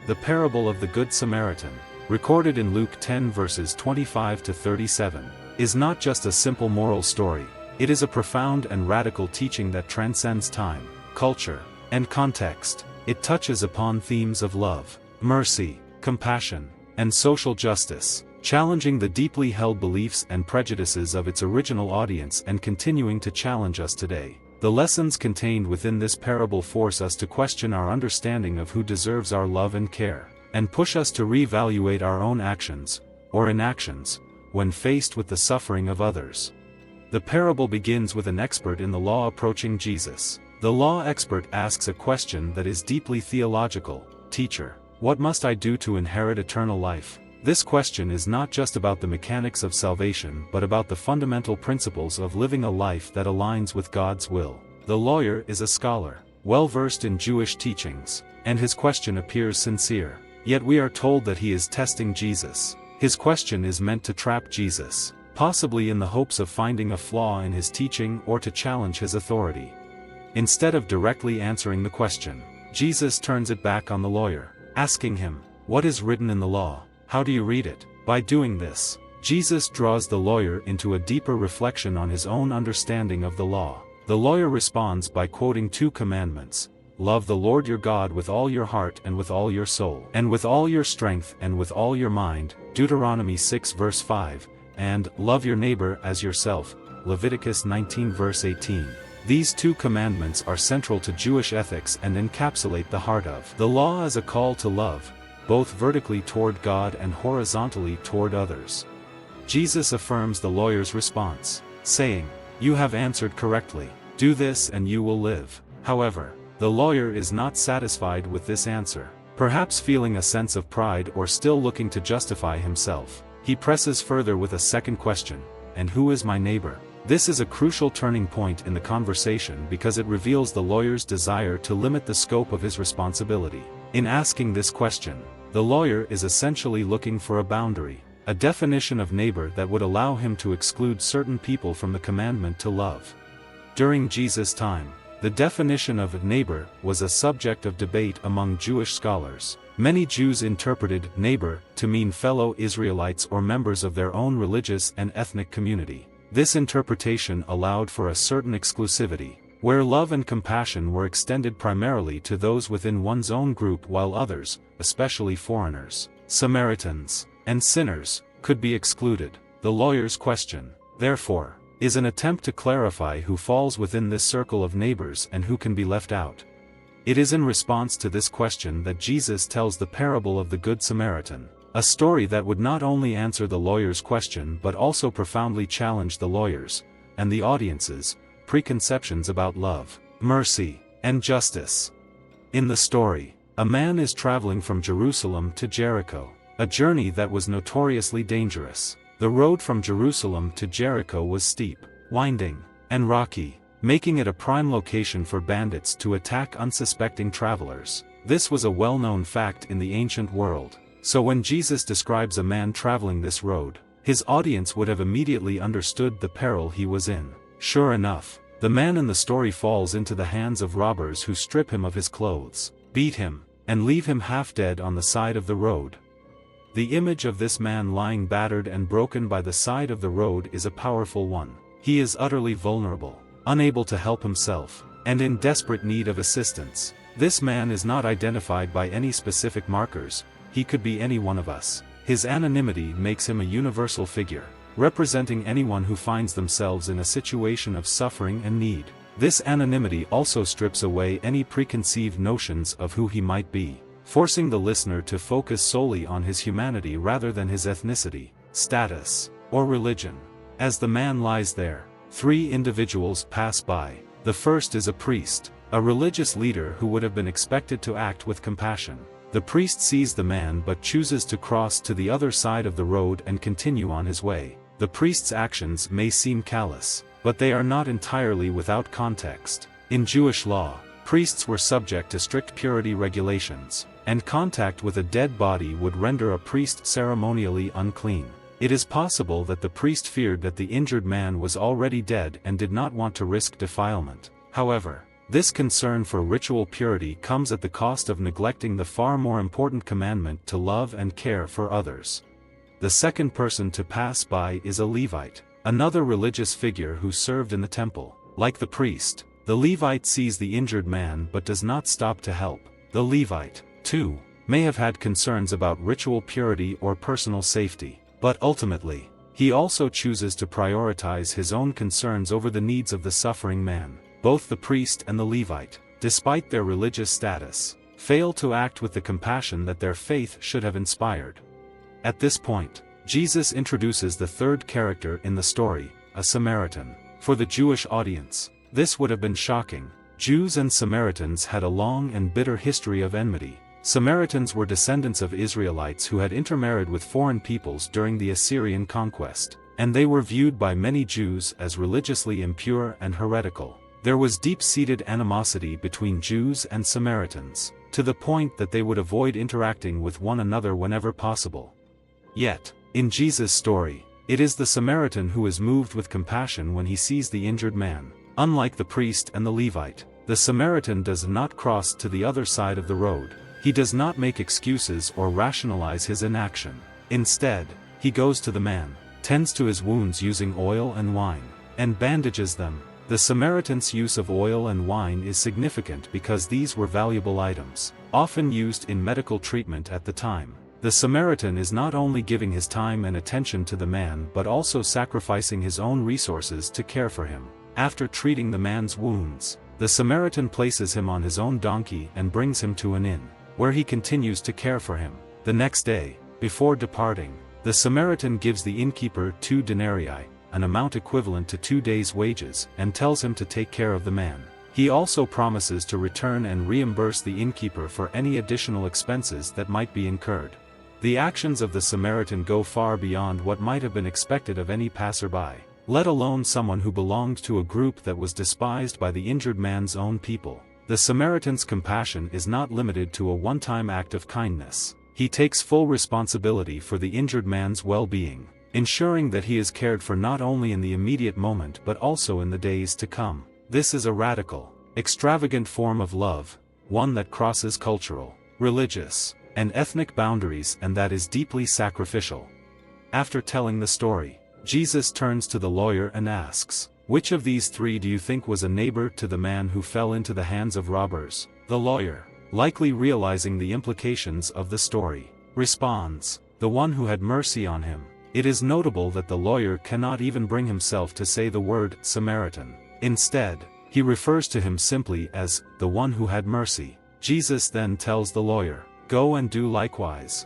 The parable of the Good Samaritan, recorded in Luke 10 verses 25 to 37, is not just a simple moral story, it is a profound and radical teaching that transcends time, culture, and context. It touches upon themes of love, mercy, compassion, and social justice, challenging the deeply held beliefs and prejudices of its original audience and continuing to challenge us today. The lessons contained within this parable force us to question our understanding of who deserves our love and care, and push us to reevaluate our own actions, or inactions, when faced with the suffering of others. The parable begins with an expert in the law approaching Jesus. The law expert asks a question that is deeply theological. "Teacher, what must I do to inherit eternal life?" This question is not just about the mechanics of salvation but about the fundamental principles of living a life that aligns with God's will. The lawyer is a scholar, well-versed in Jewish teachings, and his question appears sincere. Yet we are told that he is testing Jesus. His question is meant to trap Jesus, possibly in the hopes of finding a flaw in his teaching or to challenge his authority. Instead of directly answering the question, Jesus turns it back on the lawyer, asking him, "What is written in the law? How do you read it?" By doing this, Jesus draws the lawyer into a deeper reflection on his own understanding of the law. The lawyer responds by quoting two commandments: "Love the Lord your God with all your heart and with all your soul, and with all your strength and with all your mind," Deuteronomy 6 verse 5, and "Love your neighbor as yourself," Leviticus 19 verse 18. These two commandments are central to Jewish ethics and encapsulate the heart of the law as a call to love, both vertically toward God and horizontally toward others. Jesus affirms the lawyer's response, saying, "You have answered correctly. Do this and you will live." However, the lawyer is not satisfied with this answer. Perhaps feeling a sense of pride or still looking to justify himself, he presses further with a second question: "And who is my neighbor?" This is a crucial turning point in the conversation because it reveals the lawyer's desire to limit the scope of his responsibility. In asking this question, the lawyer is essentially looking for a boundary, a definition of neighbor that would allow him to exclude certain people from the commandment to love. During Jesus' time, the definition of neighbor was a subject of debate among Jewish scholars. Many Jews interpreted neighbor to mean fellow Israelites or members of their own religious and ethnic community. This interpretation allowed for a certain exclusivity, where love and compassion were extended primarily to those within one's own group while others, especially foreigners, Samaritans, and sinners, could be excluded. The lawyer's question, therefore, is an attempt to clarify who falls within this circle of neighbors and who can be left out. It is in response to this question that Jesus tells the parable of the Good Samaritan, a story that would not only answer the lawyer's question but also profoundly challenge the lawyer's, and the audience's, preconceptions about love, mercy, and justice. In the story, a man is traveling from Jerusalem to Jericho, a journey that was notoriously dangerous. The road from Jerusalem to Jericho was steep, winding, and rocky, making it a prime location for bandits to attack unsuspecting travelers. This was a well-known fact in the ancient world, so when Jesus describes a man traveling this road, his audience would have immediately understood the peril he was in. Sure enough, the man in the story falls into the hands of robbers who strip him of his clothes, beat him, and leave him half dead on the side of the road. The image of this man lying battered and broken by the side of the road is a powerful one. He is utterly vulnerable, unable to help himself, and in desperate need of assistance. This man is not identified by any specific markers. He could be any one of us. His anonymity makes him a universal figure, representing anyone who finds themselves in a situation of suffering and need. This anonymity also strips away any preconceived notions of who he might be, forcing the listener to focus solely on his humanity rather than his ethnicity, status, or religion. As the man lies there, three individuals pass by. The first is a priest, a religious leader who would have been expected to act with compassion. The priest sees the man but chooses to cross to the other side of the road and continue on his way. The priest's actions may seem callous, but they are not entirely without context. In Jewish law, priests were subject to strict purity regulations, and contact with a dead body would render a priest ceremonially unclean. It is possible that the priest feared that the injured man was already dead and did not want to risk defilement. However, This concern for ritual purity comes at the cost of neglecting the far more important commandment to love and care for others. The second person to pass by is a Levite, another religious figure who served in the temple. Like the priest, the Levite sees the injured man but does not stop to help. The Levite, too, may have had concerns about ritual purity or personal safety, but ultimately, he also chooses to prioritize his own concerns over the needs of the suffering man. Both the priest and the Levite, despite their religious status, fail to act with the compassion that their faith should have inspired. At this point, Jesus introduces the third character in the story, a Samaritan. For the Jewish audience, this would have been shocking. Jews and Samaritans had a long and bitter history of enmity. Samaritans were descendants of Israelites who had intermarried with foreign peoples during the Assyrian conquest, and they were viewed by many Jews as religiously impure and heretical. There was deep-seated animosity between Jews and Samaritans, to the point that they would avoid interacting with one another whenever possible. Yet, in Jesus' story, it is the Samaritan who is moved with compassion when he sees the injured man. Unlike the priest and the Levite, the Samaritan does not cross to the other side of the road. He does not make excuses or rationalize his inaction. Instead, he goes to the man, tends to his wounds using oil and wine, and bandages them. The Samaritan's use of oil and wine is significant because these were valuable items, often used in medical treatment at the time. The Samaritan is not only giving his time and attention to the man but also sacrificing his own resources to care for him. After treating the man's wounds, the Samaritan places him on his own donkey and brings him to an inn, where he continues to care for him. The next day, before departing, the Samaritan gives the innkeeper 2 denarii, an amount equivalent to 2 days' wages, and tells him to take care of the man. He also promises to return and reimburse the innkeeper for any additional expenses that might be incurred. The actions of the Samaritan go far beyond what might have been expected of any passerby, let alone someone who belonged to a group that was despised by the injured man's own people. The Samaritan's compassion is not limited to a one-time act of kindness. He takes full responsibility for the injured man's well-being, ensuring that he is cared for not only in the immediate moment but also in the days to come. This is a radical, extravagant form of love, one that crosses cultural, religious, and ethnic boundaries, and that is deeply sacrificial. After telling the story, Jesus turns to the lawyer and asks, "Which of these 3 do you think was a neighbor to the man who fell into the hands of robbers?" The lawyer, likely realizing the implications of the story, responds, "The one who had mercy on him." It is notable that the lawyer cannot even bring himself to say the word Samaritan. Instead, he refers to him simply as the one who had mercy. Jesus then tells the lawyer, "Go and do likewise."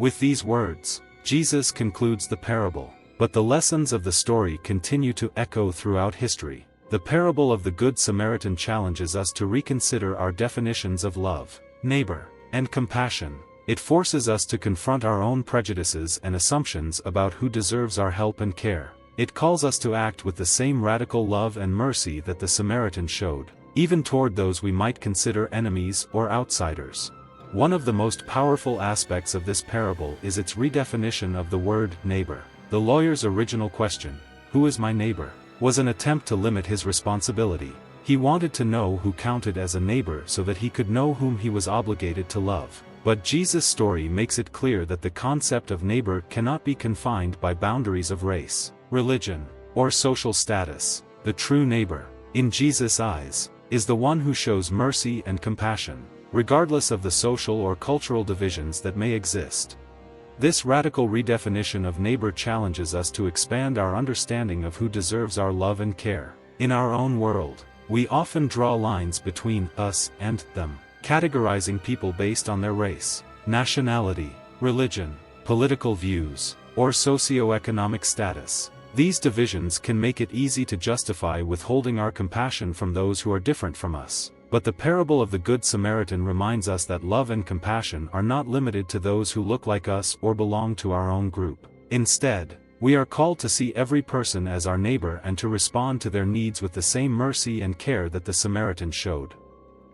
With these words, Jesus concludes the parable, but the lessons of the story continue to echo throughout history. The parable of the Good Samaritan challenges us to reconsider our definitions of love, neighbor, and compassion. It forces us to confront our own prejudices and assumptions about who deserves our help and care. It calls us to act with the same radical love and mercy that the Samaritan showed, even toward those we might consider enemies or outsiders. One of the most powerful aspects of this parable is its redefinition of the word neighbor. The lawyer's original question, "Who is my neighbor?" was an attempt to limit his responsibility. He wanted to know who counted as a neighbor so that he could know whom he was obligated to love. But Jesus' story makes it clear that the concept of neighbor cannot be confined by boundaries of race, religion, or social status. The true neighbor, in Jesus' eyes, is the one who shows mercy and compassion, regardless of the social or cultural divisions that may exist. This radical redefinition of neighbor challenges us to expand our understanding of who deserves our love and care. In our own world, we often draw lines between us and them, categorizing people based on their race, nationality, religion, political views, or socioeconomic status. These divisions can make it easy to justify withholding our compassion from those who are different from us. But the parable of the Good Samaritan reminds us that love and compassion are not limited to those who look like us or belong to our own group. Instead, we are called to see every person as our neighbor and to respond to their needs with the same mercy and care that the Samaritan showed.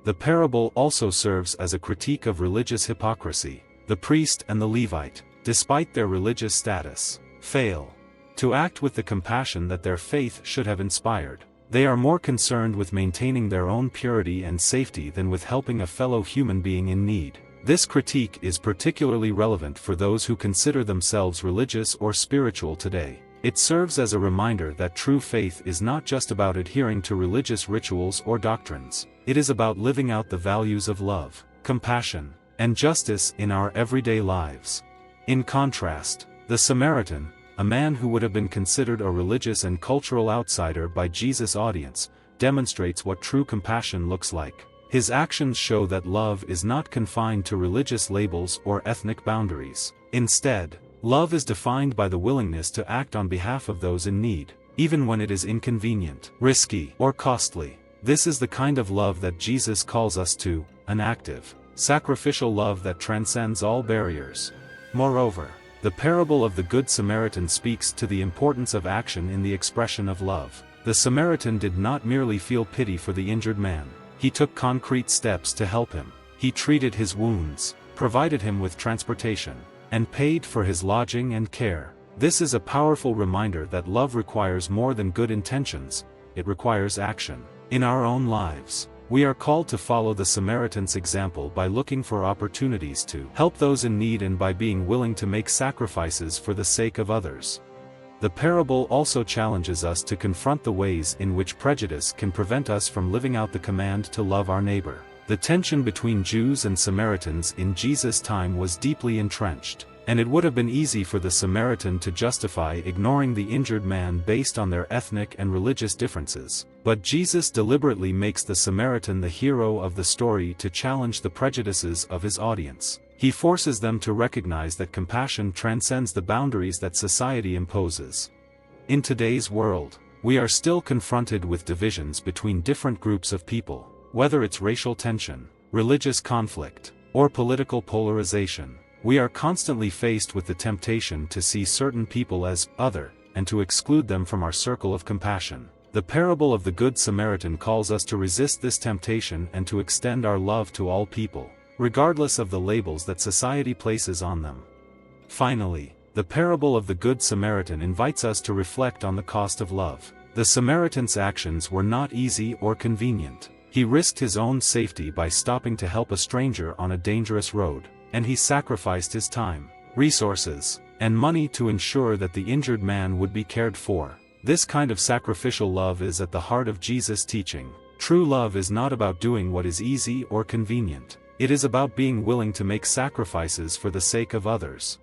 The parable also serves as a critique of religious hypocrisy. The priest and the Levite, despite their religious status, fail to act with the compassion that their faith should have inspired. They are more concerned with maintaining their own purity and safety than with helping a fellow human being in need. This critique is particularly relevant for those who consider themselves religious or spiritual today. It serves as a reminder that true faith is not just about adhering to religious rituals or doctrines. It is about living out the values of love, compassion, and justice in our everyday lives. In contrast, the Samaritan, a man who would have been considered a religious and cultural outsider by Jesus' audience, demonstrates what true compassion looks like. His actions show that love is not confined to religious labels or ethnic boundaries. Instead, love is defined by the willingness to act on behalf of those in need, even when it is inconvenient, risky, or costly. This is the kind of love that Jesus calls us to, an active, sacrificial love that transcends all barriers. Moreover, the parable of the Good Samaritan speaks to the importance of action in the expression of love. The Samaritan did not merely feel pity for the injured man. He took concrete steps to help him. He treated his wounds, provided him with transportation, and paid for his lodging and care. This is a powerful reminder that love requires more than good intentions, it requires action. In our own lives, we are called to follow the Samaritan's example by looking for opportunities to help those in need and by being willing to make sacrifices for the sake of others. The parable also challenges us to confront the ways in which prejudice can prevent us from living out the command to love our neighbor. The tension between Jews and Samaritans in Jesus' time was deeply entrenched, and it would have been easy for the Samaritan to justify ignoring the injured man based on their ethnic and religious differences. But Jesus deliberately makes the Samaritan the hero of the story to challenge the prejudices of his audience. He forces them to recognize that compassion transcends the boundaries that society imposes. In today's world, we are still confronted with divisions between different groups of people, whether it's racial tension, religious conflict, or political polarization. We are constantly faced with the temptation to see certain people as other, and to exclude them from our circle of compassion. The parable of the Good Samaritan calls us to resist this temptation and to extend our love to all people, regardless of the labels that society places on them. Finally, the parable of the Good Samaritan invites us to reflect on the cost of love. The Samaritan's actions were not easy or convenient. He risked his own safety by stopping to help a stranger on a dangerous road, and he sacrificed his time, resources, and money to ensure that the injured man would be cared for. This kind of sacrificial love is at the heart of Jesus' teaching. True love is not about doing what is easy or convenient. It is about being willing to make sacrifices for the sake of others.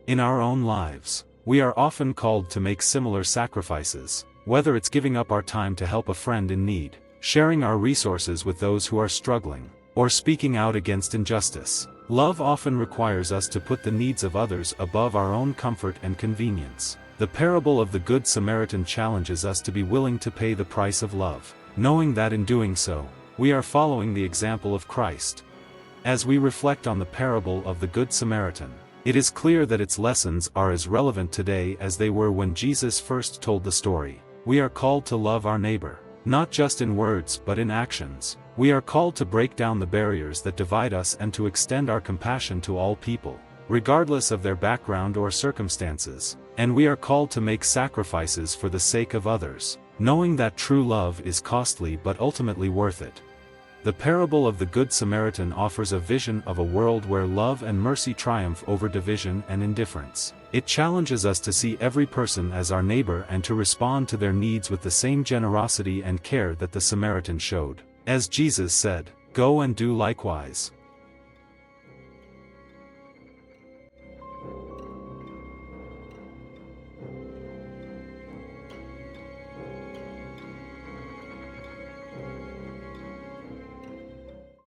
In our own lives, we are often called to make similar sacrifices, whether it's giving up our time to help a friend in need, sharing our resources with those who are struggling, or speaking out against injustice. Love often requires us to put the needs of others above our own comfort and convenience. The parable of the Good Samaritan challenges us to be willing to pay the price of love, knowing that in doing so, we are following the example of Christ. As we reflect on the parable of the Good Samaritan, it is clear that its lessons are as relevant today as they were when Jesus first told the story. We are called to love our neighbor, not just in words but in actions. We are called to break down the barriers that divide us and to extend our compassion to all people, regardless of their background or circumstances. And we are called to make sacrifices for the sake of others, knowing that true love is costly but ultimately worth it. The parable of the Good Samaritan offers a vision of a world where love and mercy triumph over division and indifference. It challenges us to see every person as our neighbor and to respond to their needs with the same generosity and care that the Samaritan showed. As Jesus said, "Go and do likewise."